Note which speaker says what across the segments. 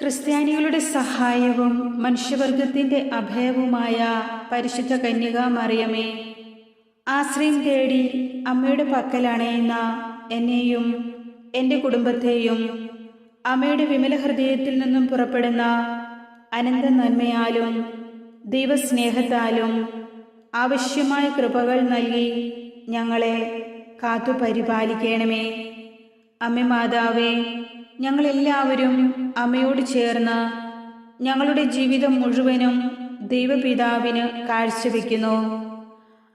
Speaker 1: ക്രിസ്ത്യാനികളുടെ സഹായവും മനുഷ്യവർഗത്തിൻ്റെ അഭയവുമായ പരിശുദ്ധ കന്യകാമറിയമേ, ആശ്രയം തേടി അമ്മയുടെ പക്കലണയുന്ന എന്നെയും എൻ്റെ കുടുംബത്തെയും അമ്മയുടെ വിമല ഹൃദയത്തിൽ നിന്നും പുറപ്പെടുന്ന അനന്ത നന്മയാലും ദൈവസ്നേഹത്താലും ആവശ്യമായ കൃപകൾ നൽകി ഞങ്ങളെ കാത്തു പരിപാലിക്കണമേ. അമ്മ മാതാവേ, ഞങ്ങളെല്ലാവരും അമ്മയോട് ചേർന്ന് ഞങ്ങളുടെ ജീവിതം മുഴുവനും ദൈവപിതാവിന് കാഴ്ചവെക്കുന്നു.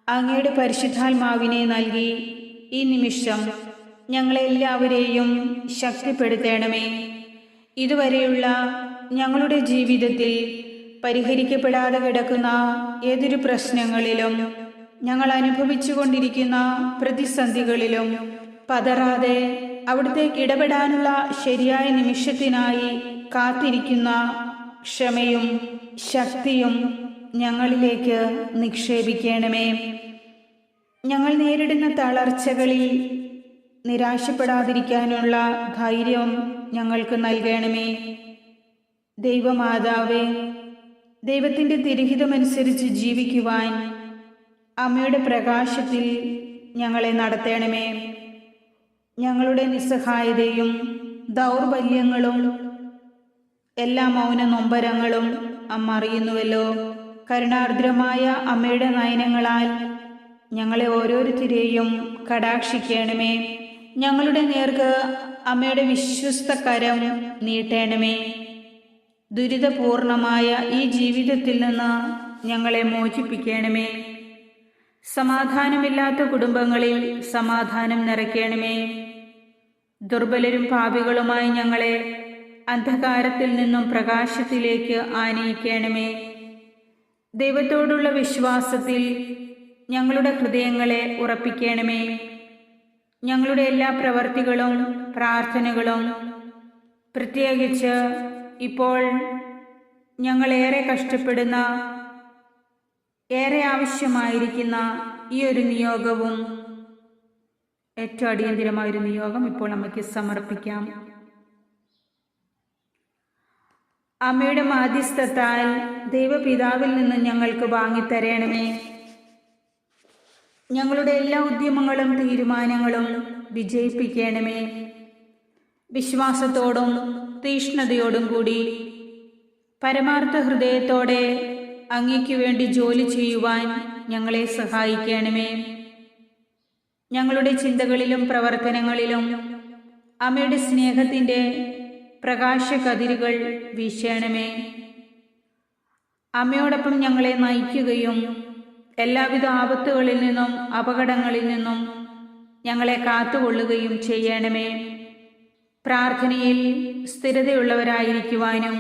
Speaker 1: അങ്ങയുടെ പരിശുദ്ധാത്മാവിനെ നൽകി ഈ നിമിഷം ഞങ്ങളെല്ലാവരെയും ശക്തിപ്പെടുത്തണമേ. ഇതുവരെയുള്ള ഞങ്ങളുടെ ജീവിതത്തിൽ പരിഹരിക്കപ്പെടാതെ കിടക്കുന്ന ഏതൊരു പ്രശ്നങ്ങളിലും, ഞങ്ങൾ അനുഭവിച്ചു കൊണ്ടിരിക്കുന്ന പ്രതിസന്ധികളിലും പതറാതെ അവിടുത്തേക്ക് ഇടപെടാനുള്ള ശരിയായ നിമിഷത്തിനായി കാത്തിരിക്കുന്ന ക്ഷമയും ശക്തിയും ഞങ്ങളിലേക്ക് നിക്ഷേപിക്കണമേ. ഞങ്ങൾ നേരിടുന്ന തളർച്ചകളിൽ നിരാശപ്പെടാതിരിക്കാനുള്ള ധൈര്യം ഞങ്ങൾക്ക് നൽകണമേ. ദൈവമാതാവേ, ദൈവത്തിൻ്റെ തിരുഹിതമനുസരിച്ച് ജീവിക്കുവാൻ അമ്മയുടെ പ്രകാശത്തിൽ ഞങ്ങളെ നടത്തണമേ. ഞങ്ങളുടെ നിസ്സഹായതയും ദൗർബല്യങ്ങളും എല്ലാ മൗന നൊമ്പരങ്ങളും അമ്മ അറിയുന്നുവല്ലോ. കരുണാർദ്രമായ അമ്മയുടെ നയനങ്ങളാൽ ഞങ്ങളെ ഓരോരുത്തരെയും കടാക്ഷിക്കണമേ. ഞങ്ങളുടെ നേർക്ക് അമ്മയുടെ വിശ്വസ്ത കരം നീട്ടണമേ. ദുരിതപൂർണമായ ഈ ജീവിതത്തിൽ നിന്ന് ഞങ്ങളെ മോചിപ്പിക്കണമേ. സമാധാനമില്ലാത്ത കുടുംബങ്ങളിൽ സമാധാനം നിറയ്ക്കണമേ. ദുർബലരും പാപികളുമായി ഞങ്ങളെ അന്ധകാരത്തിൽ നിന്നും പ്രകാശത്തിലേക്ക് ആനയിക്കണമേ. ദൈവത്തോടുള്ള വിശ്വാസത്തിൽ ഞങ്ങളുടെ ഹൃദയങ്ങളെ ഉറപ്പിക്കണമേ. ഞങ്ങളുടെ എല്ലാ പ്രവർത്തികളും പ്രാർത്ഥനകളും, പ്രത്യേകിച്ച് ഇപ്പോൾ ഞങ്ങളേറെ കഷ്ടപ്പെടുന്ന, ഏറെ ആവശ്യമായിരിക്കുന്ന ഈ ഒരു നിയോഗവും, ഏറ്റവും അടിയന്തിരമായൊരു നിയോഗം ഇപ്പോൾ അമ്മയ്ക്ക് സമർപ്പിക്കാം. അമ്മയുടെ മാധ്യസ്ഥത്താൽ ദൈവപിതാവിൽ നിന്ന് ഞങ്ങൾക്ക് വാങ്ങിത്തരണമേ. ഞങ്ങളുടെ എല്ലാ ഉദ്യമങ്ങളും തീരുമാനങ്ങളും വിജയിപ്പിക്കണമേ. വിശ്വാസത്തോടും തീഷ്ണതയോടും കൂടി പരമാർത്ഥ ഹൃദയത്തോടെ അങ്ങയ്ക്ക് വേണ്ടി ജോലി ചെയ്യുവാൻ ഞങ്ങളെ സഹായിക്കണമേ. ഞങ്ങളുടെ ചിന്തകളിലും പ്രവർത്തനങ്ങളിലും അമ്മയുടെ സ്നേഹത്തിൻ്റെ പ്രകാശകതിരുകൾ വീശണമേ. അമ്മയോടൊപ്പം ഞങ്ങളെ നയിക്കുകയും എല്ലാവിധ ആപത്തുകളിൽ നിന്നും അപകടങ്ങളിൽ നിന്നും ഞങ്ങളെ കാത്തുകൊള്ളുകയും ചെയ്യണമേ. പ്രാർത്ഥനയിൽ സ്ഥിരതയുള്ളവരായിരിക്കുവാനും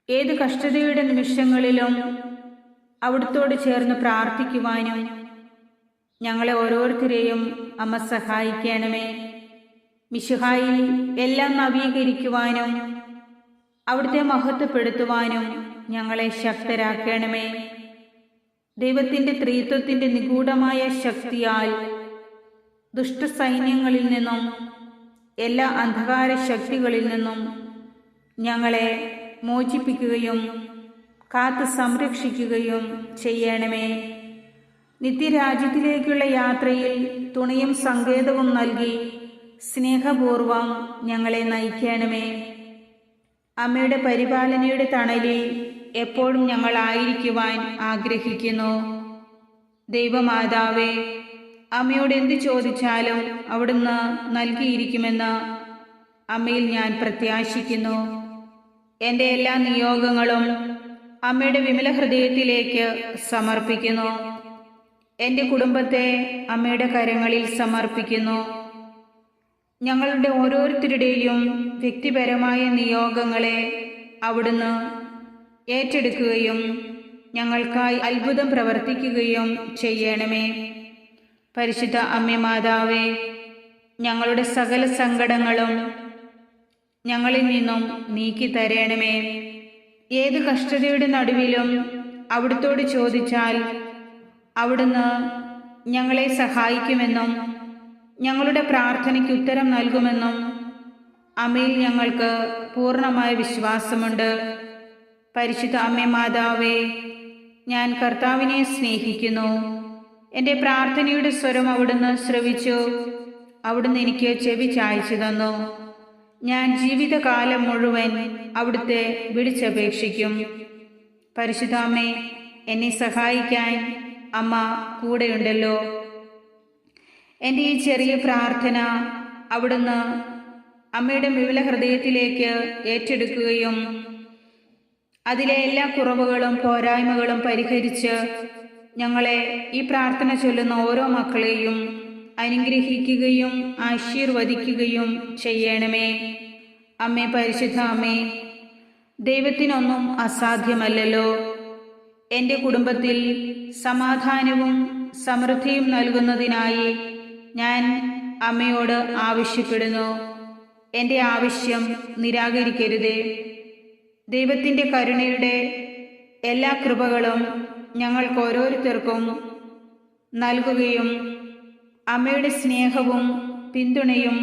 Speaker 1: ഏത് കഷ്ടതയുടെ നിമിഷങ്ങളിലും അവിടുത്തോട് ചേർന്ന് പ്രാർത്ഥിക്കുവാനും ഞങ്ങളെ ഓരോരുത്തരെയും അമ്മ സഹായിക്കണമേ. മിശിഹായിൽ എല്ലാം നവീകരിക്കുവാനും അവിടുത്തെ മഹത്വപ്പെടുത്തുവാനും ഞങ്ങളെ ശക്തരാക്കണമേ. ദൈവത്തിൻ്റെ ത്രിത്വത്തിൻ്റെ നിഗൂഢമായ ശക്തിയാൽ ദുഷ്ടസൈന്യങ്ങളിൽ നിന്നും എല്ലാ അന്ധകാര ശക്തികളിൽ നിന്നും ഞങ്ങളെ മോചിപ്പിക്കുകയും കാത്തു സംരക്ഷിക്കുകയും ചെയ്യണമേ. നിത്യരാജ്യത്തിലേക്കുള്ള യാത്രയിൽ തുണയും സങ്കേതവും നൽകി സ്നേഹപൂർവം ഞങ്ങളെ നയിക്കണമേ. അമ്മയുടെ പരിപാലനയുടെ തണലിൽ എപ്പോഴും ഞങ്ങളായിരിക്കുവാൻ ആഗ്രഹിക്കുന്നു. ദൈവമാതാവേ, അമ്മയോട് എന്ത് ചോദിച്ചാലും അവിടുന്ന് നൽകിയിരിക്കുമെന്ന് അമ്മയിൽ ഞാൻ പ്രത്യാശിക്കുന്നു. എൻ്റെ എല്ലാ നിയോഗങ്ങളും അമ്മയുടെ വിമല ഹൃദയത്തിലേക്ക് സമർപ്പിക്കുന്നു. എൻ്റെ കുടുംബത്തെ അമ്മയുടെ കരങ്ങളിൽ സമർപ്പിക്കുന്നു. ഞങ്ങളുടെ ഓരോരുത്തരുടെയും വ്യക്തിപരമായ നിയോഗങ്ങളെ അവിടുന്ന് ഏറ്റെടുക്കുകയും ഞങ്ങൾക്കായി അത്ഭുതം പ്രവർത്തിക്കുകയും ചെയ്യണമേ. പരിശുദ്ധ അമ്മ മാതാവേ, ഞങ്ങളുടെ സകല സങ്കടങ്ങളും ഞങ്ങളിൽ നിന്നും നീക്കി തരണമേ. ഏത് കഷ്ടതയുടെ നടുവിലും അവിടുത്തോട് ചോദിച്ചാൽ അവിടുന്ന് ഞങ്ങളെ സഹായിക്കുമെന്നും ഞങ്ങളുടെ പ്രാർത്ഥനയ്ക്ക് ഉത്തരം നൽകുമെന്നും അമ്മയിൽ ഞങ്ങൾക്ക് പൂർണ്ണമായ വിശ്വാസമുണ്ട്. പരിശുദ്ധ അമ്മേ മാതാവേ, ഞാൻ കർത്താവിനെ സ്നേഹിക്കുന്നു. എൻ്റെ പ്രാർത്ഥനയുടെ സ്വരം അവിടുന്ന് ശ്രവിച്ചു. അവിടുന്ന് എനിക്ക് ചെവി ചായ്ച്ചു തന്നു. ഞാൻ ജീവിതകാലം മുഴുവൻ അവിടുത്തെ വിളിച്ചപേക്ഷിക്കും. പരിശുദ്ധ അമ്മേ, എന്നെ സഹായിക്കാൻ അമ്മ കൂടെയുണ്ടല്ലോ. എൻ്റെ ഈ ചെറിയ പ്രാർത്ഥന അവിടുന്ന് അമ്മയുടെ വിമല ഹൃദയത്തിലേക്ക് ഏറ്റെടുക്കുകയും അതിലെ എല്ലാ കുറവുകളും പോരായ്മകളും പരിഹരിച്ച് ഞങ്ങളെ ഈ പ്രാർത്ഥന ചൊല്ലുന്ന ഓരോ മക്കളെയും അനുഗ്രഹിക്കുകയും ആശീർവദിക്കുകയും ചെയ്യണമേ. അമ്മേ, പരിശുദ്ധ അമ്മേ, ദൈവത്തിനൊന്നും അസാധ്യമല്ലല്ലോ. എൻ്റെ കുടുംബത്തിൽ സമാധാനവും സമൃദ്ധിയും നൽകുന്നതിനായി ഞാൻ അമ്മയോട് ആവശ്യപ്പെടുന്നു. എൻ്റെ ആവശ്യം നിരാകരിക്കരുതേ. ദൈവത്തിൻ്റെ കരുണയുടെ എല്ലാ കൃപകളും ഞങ്ങൾക്ക് ഓരോരുത്തർക്കും നൽകുകയും അമ്മയുടെ സ്നേഹവും പിന്തുണയും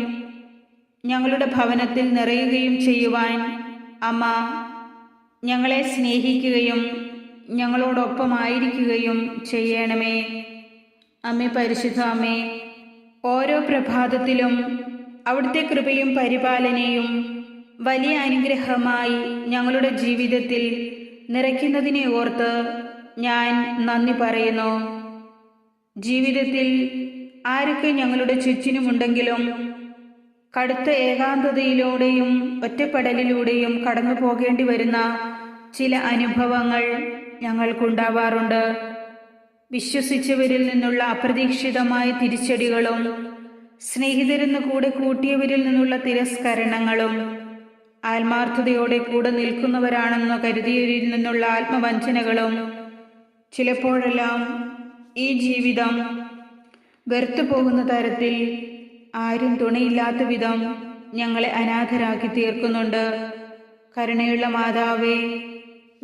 Speaker 1: ഞങ്ങളുടെ ഭവനത്തിൽ നിറയുകയും ചെയ്യുവാൻ അമ്മ ഞങ്ങളെ സ്നേഹിക്കുകയും ഞങ്ങളോടൊപ്പമായിരിക്കുകയും ചെയ്യണമേ. അമ്മേ, പരിശുദ്ധ അമ്മേ, ഓരോ പ്രഭാതത്തിലും അവിടുത്തെ കൃപയും പരിപാലനയും വലിയ അനുഗ്രഹമായി ഞങ്ങളുടെ ജീവിതത്തിൽ നിറയ്ക്കുന്നതിനെ ഓർത്ത് ഞാൻ നന്ദി പറയുന്നു. ജീവിതത്തിൽ ആരൊക്കെ ഞങ്ങളുടെ ചുറ്റിനുമുണ്ടെങ്കിലും കടുത്ത ഏകാന്തതയിലൂടെയും ഒറ്റപ്പെടലിലൂടെയും കടന്നു പോകേണ്ടി വരുന്ന ചില അനുഭവങ്ങൾ ഞങ്ങൾക്കുണ്ടാവാറുണ്ട്. വിശ്വസിച്ചവരിൽ നിന്നുള്ള അപ്രതീക്ഷിതമായ തിരിച്ചടികളും സ്നേഹിതരെന്ന് കൂടെ കൂട്ടിയവരിൽ നിന്നുള്ള തിരസ്കരണങ്ങളും ആത്മാർത്ഥതയോടെ കൂടെ നിൽക്കുന്നവരാണെന്ന് കരുതിയവരിൽ നിന്നുള്ള ആത്മവഞ്ചനകളും ചിലപ്പോഴെല്ലാം ഈ ജീവിതം വെറുത്തു പോകുന്ന തരത്തിൽ ആരും തുണയില്ലാത്ത വിധം ഞങ്ങളെ അനാഥരാക്കി തീർക്കുന്നുണ്ട്. കരുണയുള്ള മാതാവേ,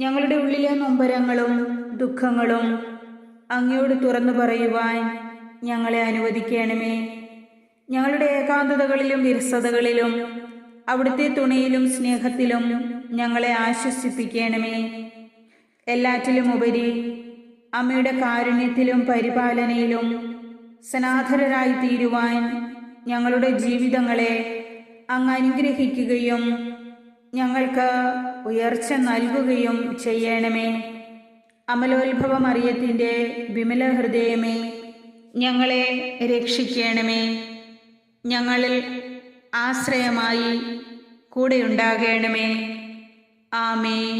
Speaker 1: ഞങ്ങളുടെ ഉള്ളിലെ നൊമ്പരങ്ങളും ദുഃഖങ്ങളും അങ്ങയോട് തുറന്നു പറയുവാൻ ഞങ്ങളെ അനുവദിക്കണമേ. ഞങ്ങളുടെ ഏകാന്തതകളിലും വിരസതകളിലും അവിടുത്തെ തുണയിലും സ്നേഹത്തിലും ഞങ്ങളെ ആശ്വസിപ്പിക്കണമേ. എല്ലാറ്റിലും ഉപരി അമ്മയുടെ കാരുണ്യത്തിലും പരിപാലനയിലും സനാഥരായി തീരുവാൻ ഞങ്ങളുടെ ജീവിതങ്ങളെ അങ്ങ് അനുഗ്രഹിക്കുകയും ഞങ്ങൾക്ക് ഉയർച്ച നൽകുകയും ചെയ്യണമേ. അമലോത്ഭവ മറിയത്തിൻ്റെ വിമല ഹൃദയമേ, ഞങ്ങളെ രക്ഷിക്കണമേ. ഞങ്ങളിൽ ആശ്രയമായി കൂടെയുണ്ടാകണമേ. ആമേൻ.